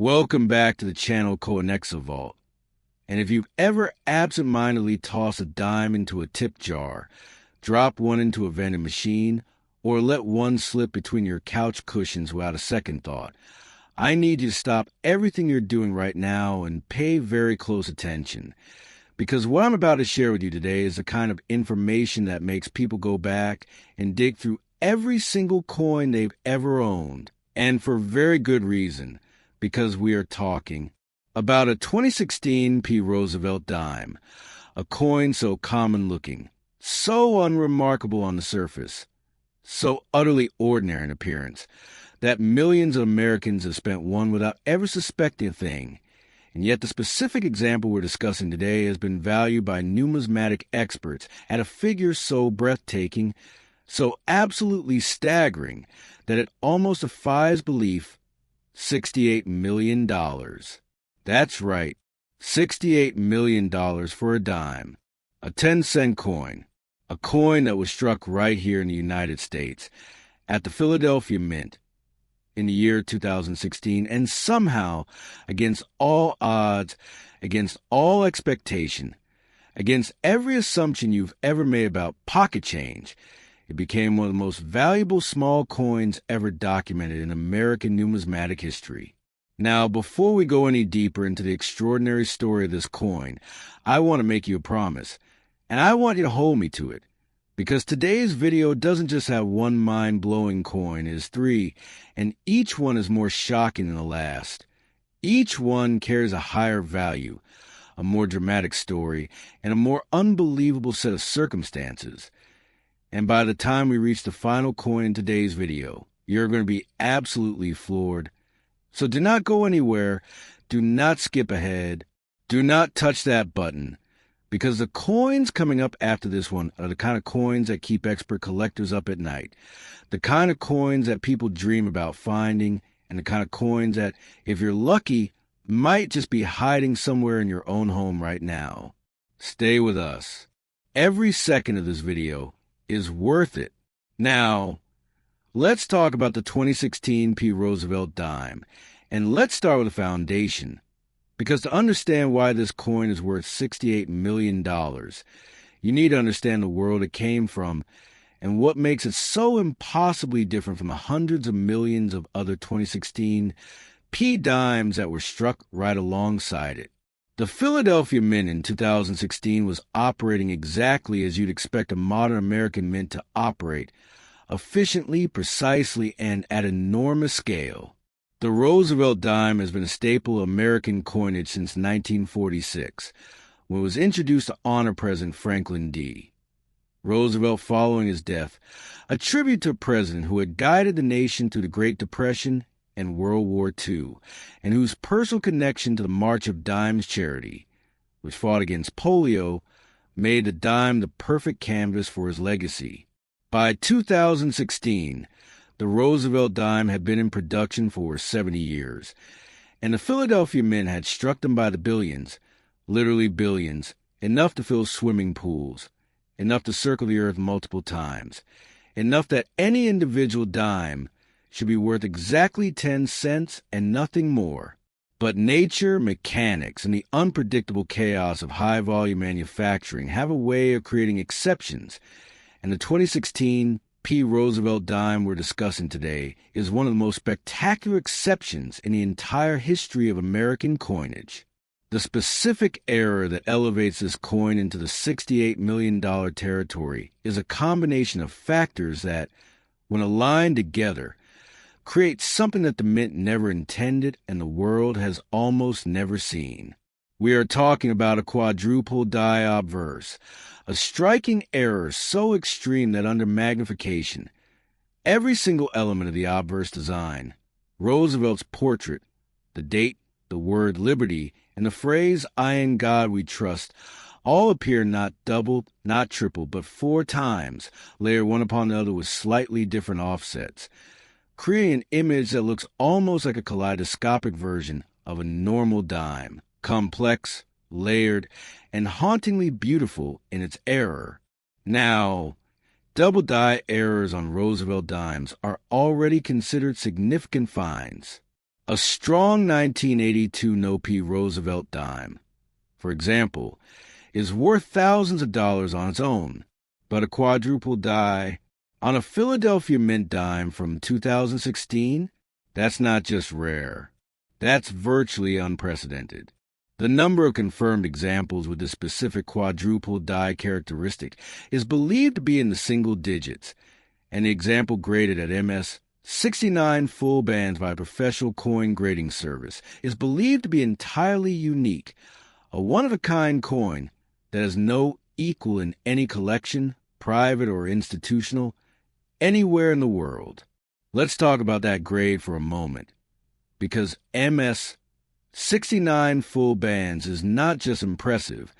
Welcome back to the channel Coinexa Vault. And if you've ever absentmindedly tossed a dime into a tip jar, dropped one into a vending machine, or let one slip between your couch cushions without a second thought, I need you to stop everything you're doing right now and pay very close attention. Because what I'm about to share with you today is the kind of information that makes people go back and dig through every single coin they've ever owned. And for very good reason, because we are talking about a 2016 P. Roosevelt dime, a coin so common-looking, so unremarkable on the surface, so utterly ordinary in appearance, that millions of Americans have spent one without ever suspecting a thing. And yet the specific example we're discussing today has been valued by numismatic experts at a figure so breathtaking, so absolutely staggering, that it almost defies belief. $68 million. That's right, $68 million for a dime, a 10-cent coin, a coin that was struck right here in the United States at the Philadelphia Mint in the year 2016, and somehow, against all odds, against all expectation, against every assumption you've ever made about pocket change, it became one of the most valuable small coins ever documented in American numismatic history. Now, before we go any deeper into the extraordinary story of this coin, I want to make you a promise, and I want you to hold me to it, because today's video doesn't just have one mind-blowing coin, it is three, and each one is more shocking than the last. Each one carries a higher value, a more dramatic story, and a more unbelievable set of circumstances. And by the time we reach the final coin in today's video, you're going to be absolutely floored. So do not go anywhere, do not skip ahead, do not touch that button, because the coins coming up after this one are the kind of coins that keep expert collectors up at night, the kind of coins that people dream about finding, and the kind of coins that, if you're lucky, might just be hiding somewhere in your own home right now. Stay with us. Every second of this video is worth it. Now, let's talk about the 2016 P. Roosevelt dime, and let's start with the foundation, because to understand why this coin is worth $68 million, you need to understand the world it came from and what makes it so impossibly different from the hundreds of millions of other 2016 P dimes that were struck right alongside it. The Philadelphia Mint in 2016 was operating exactly as you'd expect a modern American mint to operate, efficiently, precisely, and at enormous scale. The Roosevelt dime has been a staple of American coinage since 1946, when it was introduced to honor President Franklin D. Roosevelt following his death, a tribute to a president who had guided the nation through the Great Depression and World War II, and whose personal connection to the March of Dimes charity, which fought against polio, made the dime the perfect canvas for his legacy. By 2016, the Roosevelt dime had been in production for 70 years, and the Philadelphia Mint had struck them by the billions, literally billions, enough to fill swimming pools, enough to circle the earth multiple times, enough that any individual dime should be worth exactly 10 cents and nothing more. But nature, mechanics, and the unpredictable chaos of high-volume manufacturing have a way of creating exceptions, and the 2016 P. Roosevelt dime we're discussing today is one of the most spectacular exceptions in the entire history of American coinage. The specific error that elevates this coin into the $68 million territory is a combination of factors that, when aligned together, create something that the Mint never intended and the world has almost never seen. We are talking about a quadruple die obverse, a striking error so extreme that under magnification, every single element of the obverse design, Roosevelt's portrait, the date, the word liberty, and the phrase "I in God we trust," all appear not doubled, not tripled, but 4 times, layered one upon the other with slightly different offsets, creating an image that looks almost like a kaleidoscopic version of a normal dime, complex, layered, and hauntingly beautiful in its error. Now, double die errors on Roosevelt dimes are already considered significant finds. A strong 1982 no-P Roosevelt dime, for example, is worth thousands of dollars on its own, but a quadruple die on a Philadelphia Mint dime from 2016, that's not just rare. That's virtually unprecedented. The number of confirmed examples with this specific quadruple die characteristic is believed to be in the single digits, and the example graded at MS 69 full bands by a professional coin grading service is believed to be entirely unique, a one-of-a-kind coin that has no equal in any collection, private or institutional, anywhere in the world. Let's talk about that grade for a moment, because MS 69 full bands is not just impressive,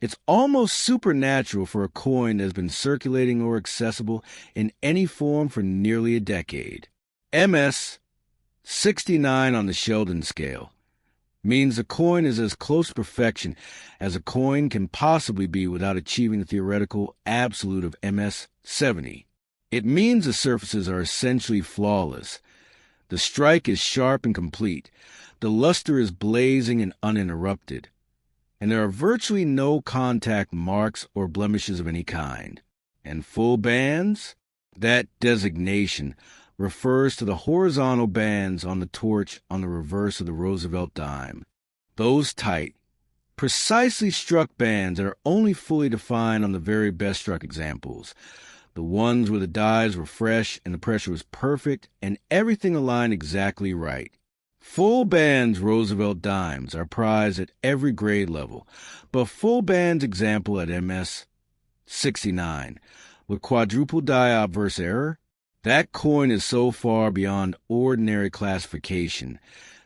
it's almost supernatural for a coin that has been circulating or accessible in any form for nearly a decade. MS 69 on the Sheldon scale means the coin is as close to perfection as a coin can possibly be without achieving the theoretical absolute of MS 70. It means the surfaces are essentially flawless. The strike is sharp and complete. The luster is blazing and uninterrupted. And there are virtually no contact marks or blemishes of any kind. And full bands? That designation refers to the horizontal bands on the torch on the reverse of the Roosevelt dime. Those tight, precisely struck bands that are only fully defined on the very best struck examples. The ones where the dies were fresh and the pressure was perfect and everything aligned exactly right. Full bands Roosevelt dimes are prized at every grade level, but full bands example at MS 69 with quadruple die obverse error, that coin is so far beyond ordinary classification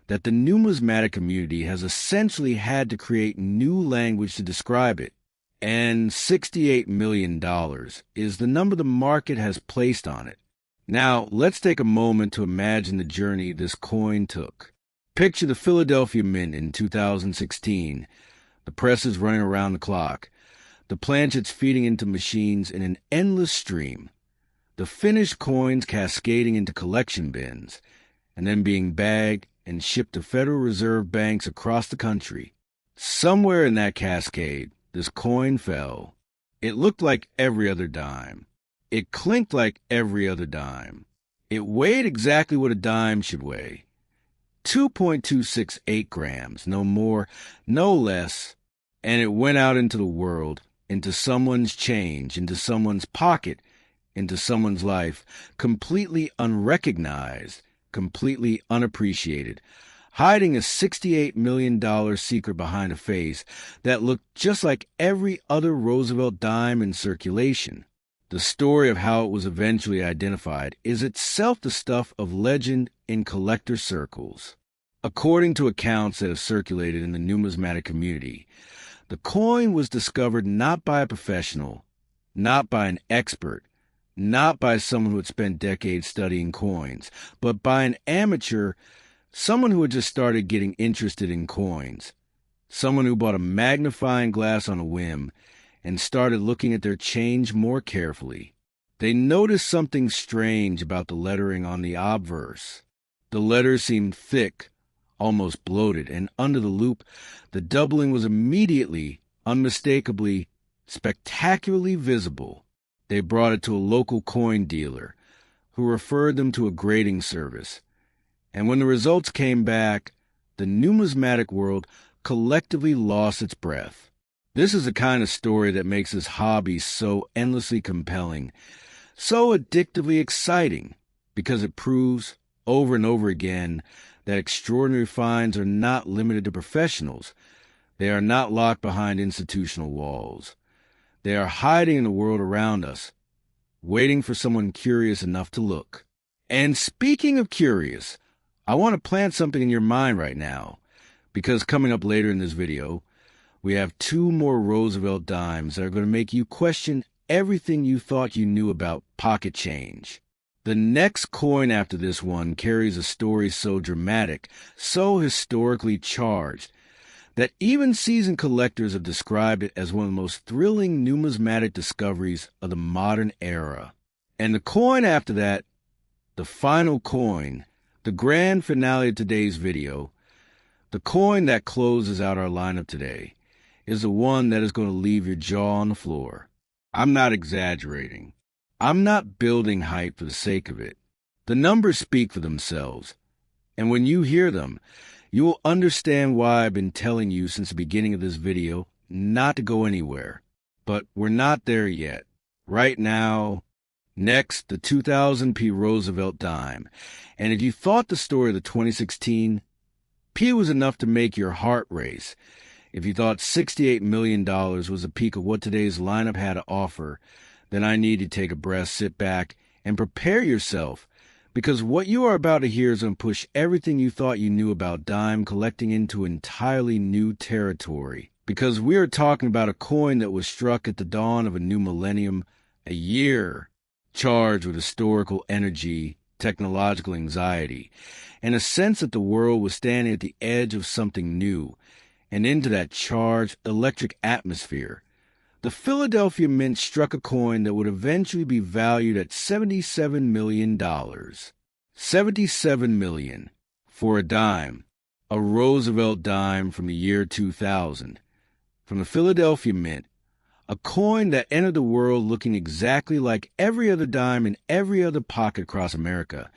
that the numismatic community has essentially had to create new language to describe it. And $68 million is the number the market has placed on it. Now, let's take a moment to imagine the journey this coin took. Picture the Philadelphia Mint in 2016. The press is running around the clock. The planchets feeding into machines in an endless stream. The finished coins cascading into collection bins, and then being bagged and shipped to Federal Reserve banks across the country. Somewhere in that cascade, this coin fell. It looked like every other dime. It clinked like every other dime. It weighed exactly what a dime should weigh. 2.268 grams, no more, no less. And it went out into the world, into someone's change, into someone's pocket, into someone's life, completely unrecognized, completely unappreciated, hiding a $68 million secret behind a face that looked just like every other Roosevelt dime in circulation. The story of how it was eventually identified is itself the stuff of legend in collector circles. According to accounts that have circulated in the numismatic community, the coin was discovered not by a professional, not by an expert, not by someone who had spent decades studying coins, but by an amateur, someone who had just started getting interested in coins, someone who bought a magnifying glass on a whim and started looking at their change more carefully. They noticed something strange about the lettering on the obverse. The letters seemed thick, almost bloated, and under the loop, the doubling was immediately, unmistakably, spectacularly visible. They brought it to a local coin dealer, who referred them to a grading service. And when the results came back, the numismatic world collectively lost its breath. This is the kind of story that makes this hobby so endlessly compelling, so addictively exciting, because it proves, over and over again, that extraordinary finds are not limited to professionals. They are not locked behind institutional walls. They are hiding in the world around us, waiting for someone curious enough to look. And speaking of curious, I want to plant something in your mind right now, because coming up later in this video, we have two more Roosevelt dimes that are going to make you question everything you thought you knew about pocket change. The next coin after this one carries a story so dramatic, so historically charged, that even seasoned collectors have described it as one of the most thrilling numismatic discoveries of the modern era. And the coin after that, the final coin, The grand finale of today's video, the coin that closes out our lineup today, is the one that is going to leave your jaw on the floor. I'm not exaggerating. I'm not building hype for the sake of it. The numbers speak for themselves, and when you hear them, you will understand why I've been telling you since the beginning of this video not to go anywhere. But we're not there yet. Right now, next, the 2000p Roosevelt Dime. And if you thought the story of the 2016 P was enough to make your heart race, if you thought $68 million was a peak of what today's lineup had to offer, then I need you to take a breath, sit back, and prepare yourself, because what you are about to hear is going to push everything you thought you knew about dime collecting into entirely new territory. Because we are talking about a coin that was struck at the dawn of a new millennium, a year charged with historical energy, technological anxiety, and a sense that the world was standing at the edge of something new. And into that charged electric atmosphere, the Philadelphia Mint struck a coin that would eventually be valued at $77 million. $77 million for a dime, a Roosevelt dime from the year 2000. From the Philadelphia Mint, a coin that entered the world looking exactly like every other dime in every other pocket across America,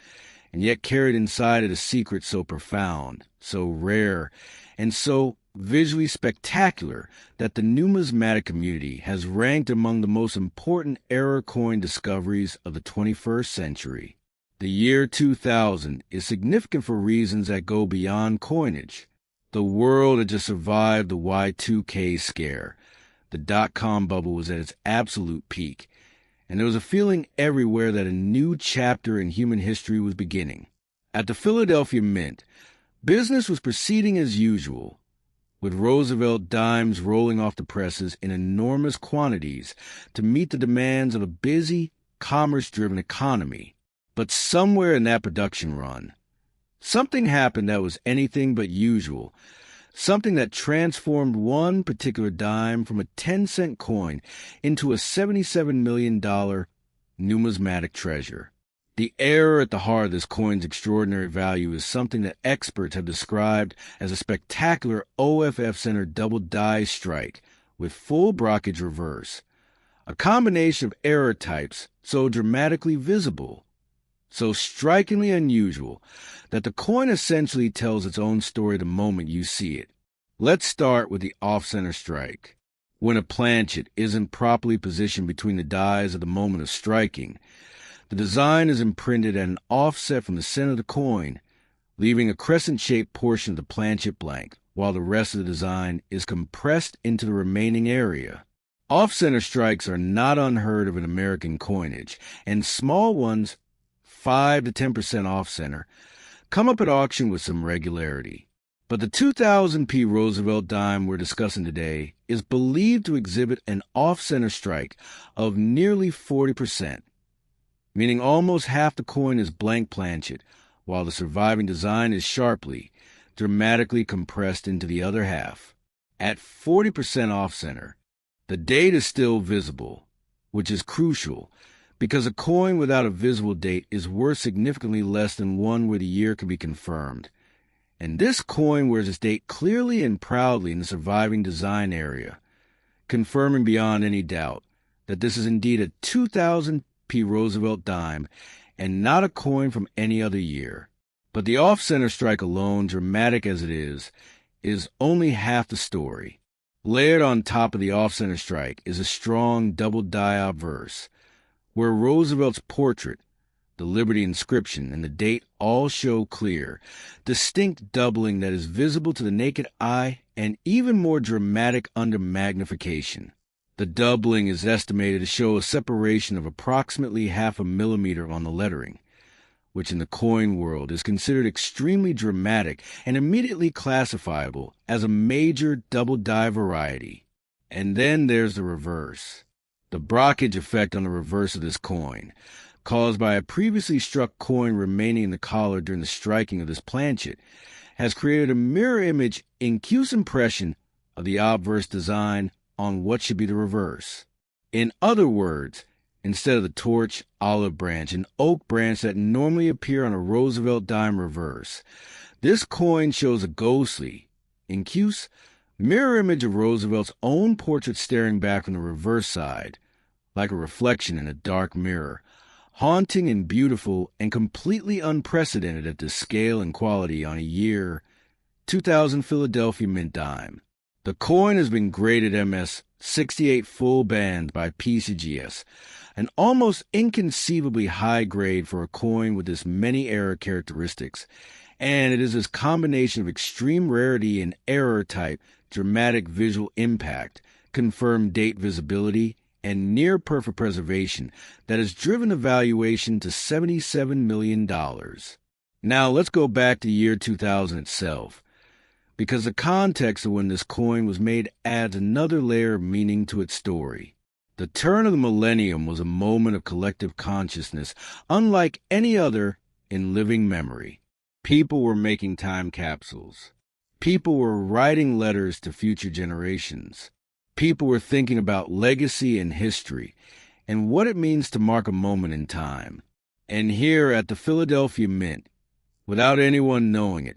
and yet carried inside it a secret so profound, so rare, and so visually spectacular that the numismatic community has ranked among the most important error coin discoveries of the 21st century. The year 2000 is significant for reasons that go beyond coinage. The world had just survived the Y2K scare. The dot-com bubble was at its absolute peak, and there was a feeling everywhere that a new chapter in human history was beginning. At the Philadelphia Mint, business was proceeding as usual, with Roosevelt dimes rolling off the presses in enormous quantities to meet the demands of a busy, commerce-driven economy. But somewhere in that production run, something happened that was anything but usual, something that transformed one particular dime from a 10-cent coin into a $77 million numismatic treasure. The error at the heart of this coin's extraordinary value is something that experts have described as a spectacular OFF-centered double die strike with full brockage reverse, a combination of error types so dramatically visible, so strikingly unusual, that the coin essentially tells its own story the moment you see it. Let's start with the off-center strike. When a planchet isn't properly positioned between the dies at the moment of striking, the design is imprinted at an offset from the center of the coin, leaving a crescent-shaped portion of the planchet blank, while the rest of the design is compressed into the remaining area. Off-center strikes are not unheard of in American coinage, and small ones, 5 to 10% off-center, come up at auction with some regularity. But the 2000p Roosevelt dime we're discussing today is believed to exhibit an off-center strike of nearly 40%. Meaning almost half the coin is blank planchet, while the surviving design is sharply, dramatically compressed into the other half. At 40% off-center, the date is still visible, which is crucial, because a coin without a visible date is worth significantly less than one where the year can be confirmed. And this coin wears its date clearly and proudly in the surviving design area, confirming beyond any doubt that this is indeed a 2000p Roosevelt dime and not a coin from any other year. But the off-center strike alone, dramatic as it is only half the story. Layered on top of the off-center strike is a strong double die obverse, where Roosevelt's portrait, the Liberty inscription, and the date all show clear, distinct doubling that is visible to the naked eye and even more dramatic under magnification. The doubling is estimated to show a separation of approximately 0.5 millimeter on the lettering, which in the coin world is considered extremely dramatic and immediately classifiable as a major double die variety. And then there's the reverse. The brockage effect on the reverse of this coin, caused by a previously struck coin remaining in the collar during the striking of this planchet, has created a mirror image incuse impression of the obverse design on what should be the reverse. In other words, Instead of the torch, olive branch, and oak branch that normally appear on a Roosevelt dime reverse. This coin shows a ghostly, incuse, mirror image of Roosevelt's own portrait staring back from the reverse side, like a reflection in a dark mirror, haunting and beautiful and completely unprecedented at this scale and quality on a year 2000 Philadelphia Mint dime. The coin has been graded MS 68 full band by PCGS, an almost inconceivably high grade for a coin with this many error characteristics, and it is this combination of extreme rarity and error type, dramatic visual impact, confirmed date visibility, and near-perfect preservation that has driven the valuation to $77 million. Now let's go back to the year 2000 itself, because the context of when this coin was made adds another layer of meaning to its story. The turn of the millennium was a moment of collective consciousness unlike any other in living memory. People were making time capsules. People were writing letters to future generations. People were thinking about legacy and history and what it means to mark a moment in time. And here at the Philadelphia Mint, without anyone knowing it,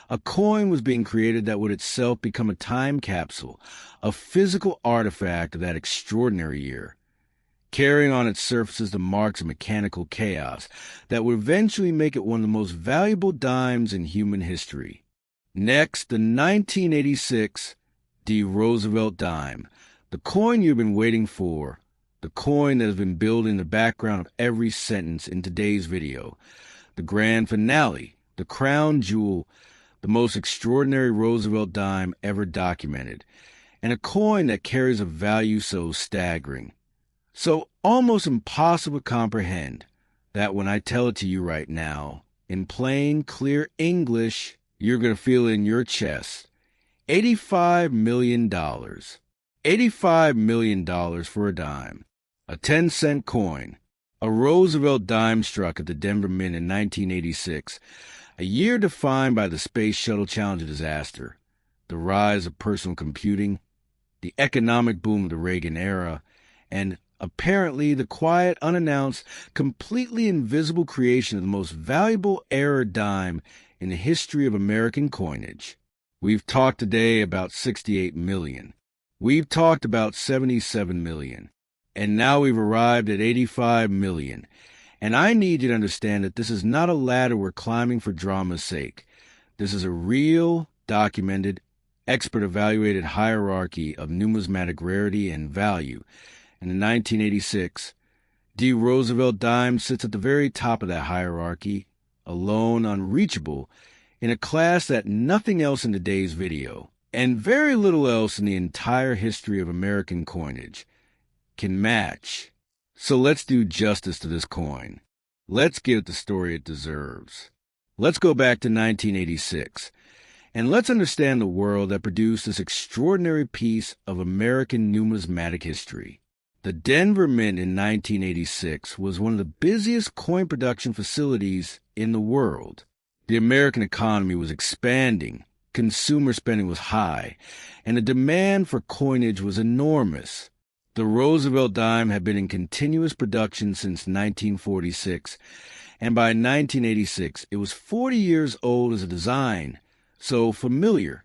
a coin was being created that would itself become a time capsule, a physical artifact of that extraordinary year, carrying on its surfaces the marks of mechanical chaos that would eventually make it one of the most valuable dimes in human history. Next, the 1986 D. Roosevelt Dime, the coin you've been waiting for, the coin that has been building in the background of every sentence in today's video, the grand finale, the crown jewel, the most extraordinary Roosevelt dime ever documented, and a coin that carries a value so staggering, so almost impossible to comprehend, that when I tell it to you right now, in plain, clear English, you're going to feel it in your chest. $85 million. $85 million for a dime. A 10-cent coin. A Roosevelt dime struck at the Denver Mint in 1986, a year defined by the Space Shuttle Challenger disaster, the rise of personal computing, the economic boom of the Reagan era, and apparently the quiet, unannounced, completely invisible creation of the most valuable error dime in the history of American coinage. We've talked today about 68 million. We've talked about 77 million. And now we've arrived at 85 million. And I need you to understand that this is not a ladder we're climbing for drama's sake. This is a real, documented, expert-evaluated hierarchy of numismatic rarity and value. And in 1986, D. Roosevelt Dime sits at the very top of that hierarchy, alone, unreachable, in a class that nothing else in today's video, and very little else in the entire history of American coinage, can match. So let's do justice to this coin. Let's give it the story it deserves. Let's go back to 1986, and let's understand the world that produced this extraordinary piece of American numismatic history. The Denver Mint in 1986 was one of the busiest coin production facilities in the world. The American economy was expanding, consumer spending was high, and the demand for coinage was enormous. The Roosevelt dime had been in continuous production since 1946, and by 1986 it was 40 years old as a design, so familiar,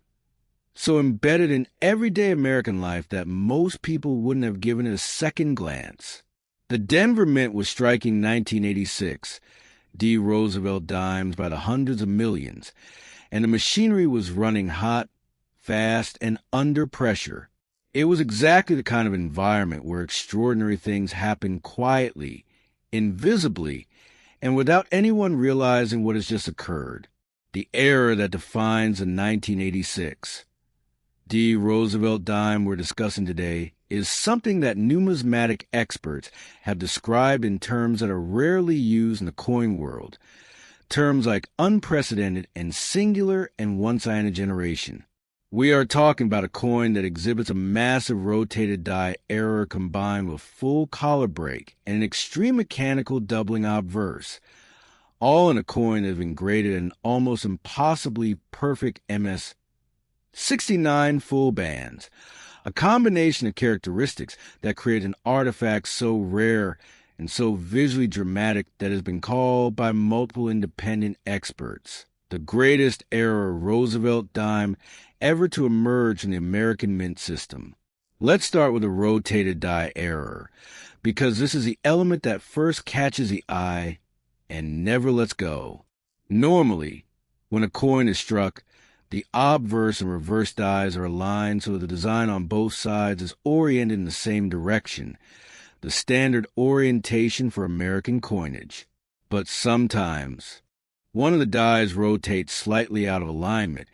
so embedded in everyday American life that most people wouldn't have given it a second glance. The Denver Mint was striking 1986, D. Roosevelt dimes by the hundreds of millions, and the machinery was running hot, fast, and under pressure. It was exactly the kind of environment where extraordinary things happen quietly, invisibly, and without anyone realizing what has just occurred. The era that defines the 1986 D. Roosevelt dime we're discussing today is something that numismatic experts have described in terms that are rarely used in the coin world, terms like unprecedented and singular and once-in-a generation. We are talking about a coin that exhibits a massive rotated die error combined with full collar break and an extreme mechanical doubling obverse, all in a coin that has been graded in almost impossibly perfect MS 69 full bands, a combination of characteristics that create an artifact so rare and so visually dramatic that it has been called by multiple independent experts the greatest error Roosevelt dime ever to emerge in the American mint system. Let's start with a rotated die error, because this is the element that first catches the eye and never lets go. Normally, when a coin is struck, the obverse and reverse dies are aligned so the design on both sides is oriented in the same direction, the standard orientation for American coinage. But sometimes, one of the dies rotates slightly out of alignment,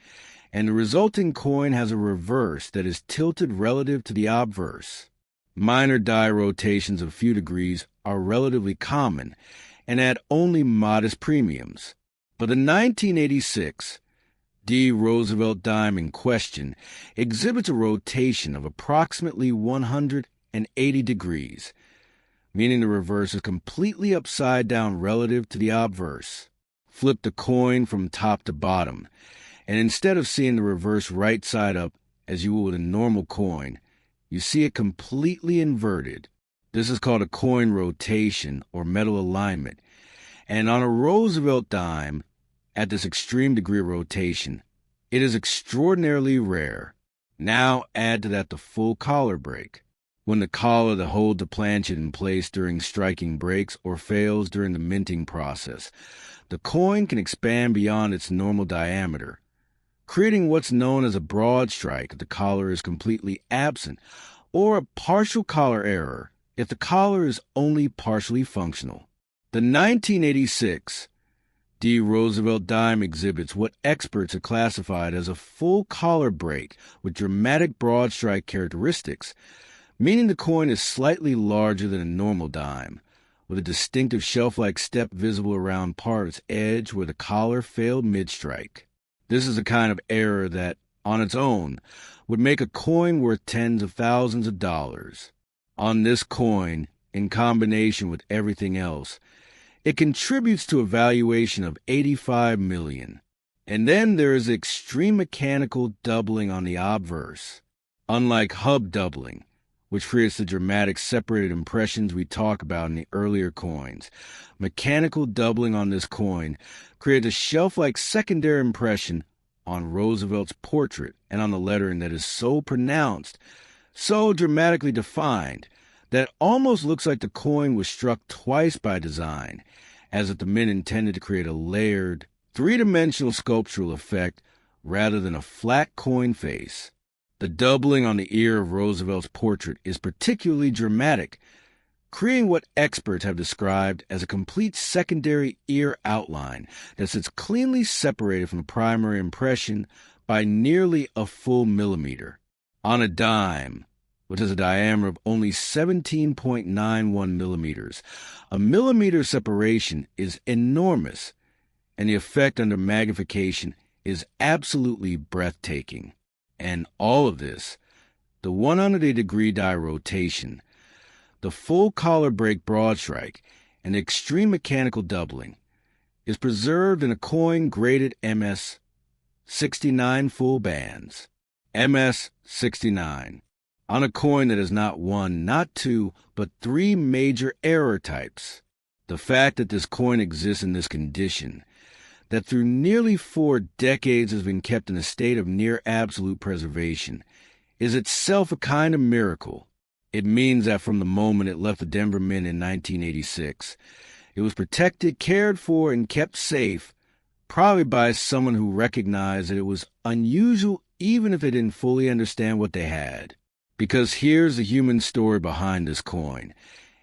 and the resulting coin has a reverse that is tilted relative to the obverse. Minor die rotations of a few degrees are relatively common and add only modest premiums. But the 1986 D. Roosevelt dime in question exhibits a rotation of approximately 180 degrees, meaning the reverse is completely upside down relative to the obverse. Flip the coin from top to bottom, and instead of seeing the reverse right side up as you would with a normal coin, you see it completely inverted. This is called a coin rotation or metal alignment, and on a Roosevelt dime, at this extreme degree of rotation, it is extraordinarily rare. Now add to that the full collar break. When the collar that holds the planchet in place during striking breaks or fails during the minting process, the coin can expand beyond its normal diameter, creating what's known as a broad strike if the collar is completely absent, or a partial collar error if the collar is only partially functional. The 1986 D. Roosevelt dime exhibits what experts have classified as a full collar break with dramatic broad strike characteristics, meaning the coin is slightly larger than a normal dime, with a distinctive shelf-like step visible around part of its edge where the collar failed mid-strike. This is the kind of error that, on its own, would make a coin worth tens of thousands of dollars. On this coin, in combination with everything else, it contributes to a valuation of $85 million. And then there is extreme mechanical doubling on the obverse. Unlike hub doubling, which creates the dramatic separated impressions we talk about in the earlier coins, mechanical doubling on this coin creates a shelf-like secondary impression on Roosevelt's portrait and on the lettering that is so pronounced, so dramatically defined, that it almost looks like the coin was struck twice by design, as if the mint intended to create a layered, three-dimensional sculptural effect rather than a flat coin face. The doubling on the ear of Roosevelt's portrait is particularly dramatic, creating what experts have described as a complete secondary ear outline that sits cleanly separated from the primary impression by nearly a full millimeter. On a dime, which has a diameter of only 17.91 millimeters, a millimeter separation is enormous, and the effect under magnification is absolutely breathtaking. And all of this, the 180-degree die rotation, the full collar break broad strike, and the extreme mechanical doubling, is preserved in a coin graded MS 69 full bands. MS 69. On a coin that has not one, not two, but three major error types. The fact that this coin exists in this condition, that through nearly 4 decades has been kept in a state of near absolute preservation, is itself a kind of miracle. It means that from the moment it left the Denver Mint in 1986, it was protected, cared for, and kept safe, probably by someone who recognized that it was unusual even if they didn't fully understand what they had. Because here's the human story behind this coin,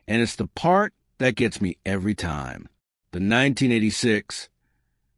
and it's the part that gets me every time. The 1986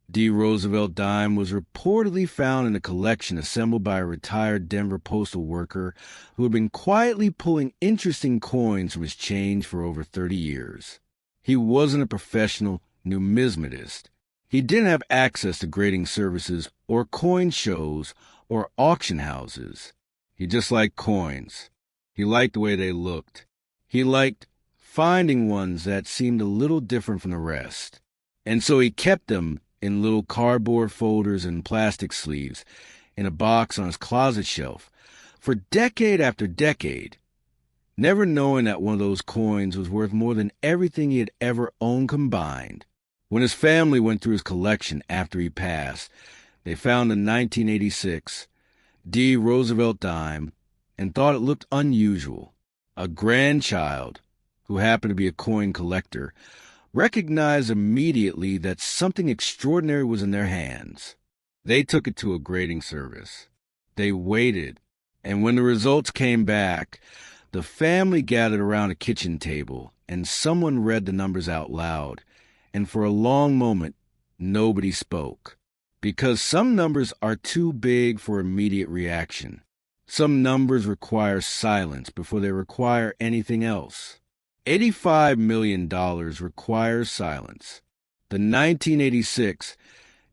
D. Roosevelt dime was reportedly found in a collection assembled by a retired Denver postal worker who had been quietly pulling interesting coins from his change for over 30 years. He wasn't a professional numismatist. He didn't have access to grading services or coin shows or auction houses. He just liked coins. He liked the way they looked. He liked finding ones that seemed a little different from the rest. And so he kept them in little cardboard folders and plastic sleeves in a box on his closet shelf for decade after decade. never knowing that one of those coins was worth more than everything he had ever owned combined. When his family went through his collection after he passed, they found a 1986 D. Roosevelt dime and thought it looked unusual. A grandchild, who happened to be a coin collector, recognized immediately that something extraordinary was in their hands. They took it to a grading service. They waited, and when the results came back, the family gathered around a kitchen table, and someone read the numbers out loud, and for a long moment, nobody spoke. Because some numbers are too big for immediate reaction. Some numbers require silence before they require anything else. $85 million requires silence. The 1986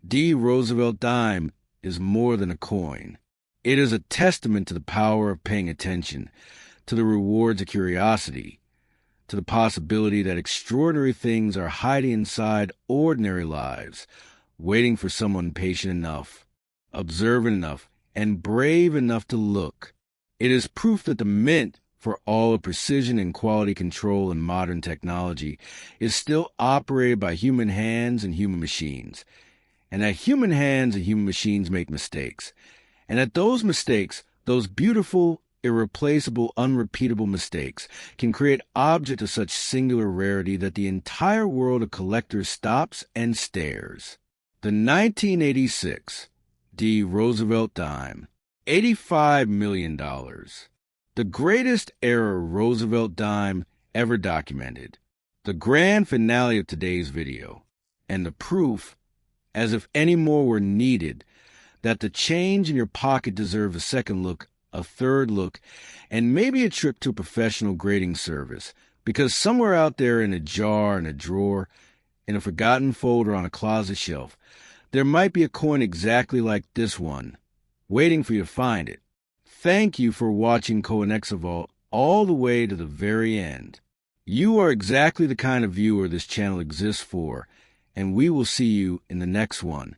D. Roosevelt dime is more than a coin. It is a testament to the power of paying attention, to the rewards of curiosity, to the possibility that extraordinary things are hiding inside ordinary lives, waiting for someone patient enough, observant enough, and brave enough to look. It is proof that the mint, for all the precision and quality control in modern technology, is still operated by human hands and human machines, and that human hands and human machines make mistakes, and that those mistakes, those beautiful, irreplaceable, unrepeatable mistakes, can create objects of such singular rarity that the entire world of collectors stops and stares. The 1986 D. Roosevelt dime, $85 million. The greatest era Roosevelt dime ever documented. The grand finale of today's video, and the proof, as if any more were needed, that the change in your pocket deserves a second look, a third look, and maybe a trip to a professional grading service, because somewhere out there in a jar, in a drawer, in a forgotten folder on a closet shelf, there might be a coin exactly like this one, waiting for you to find it. Thank you for watching Vault all the way to the very end. You are exactly the kind of viewer this channel exists for, and we will see you in the next one.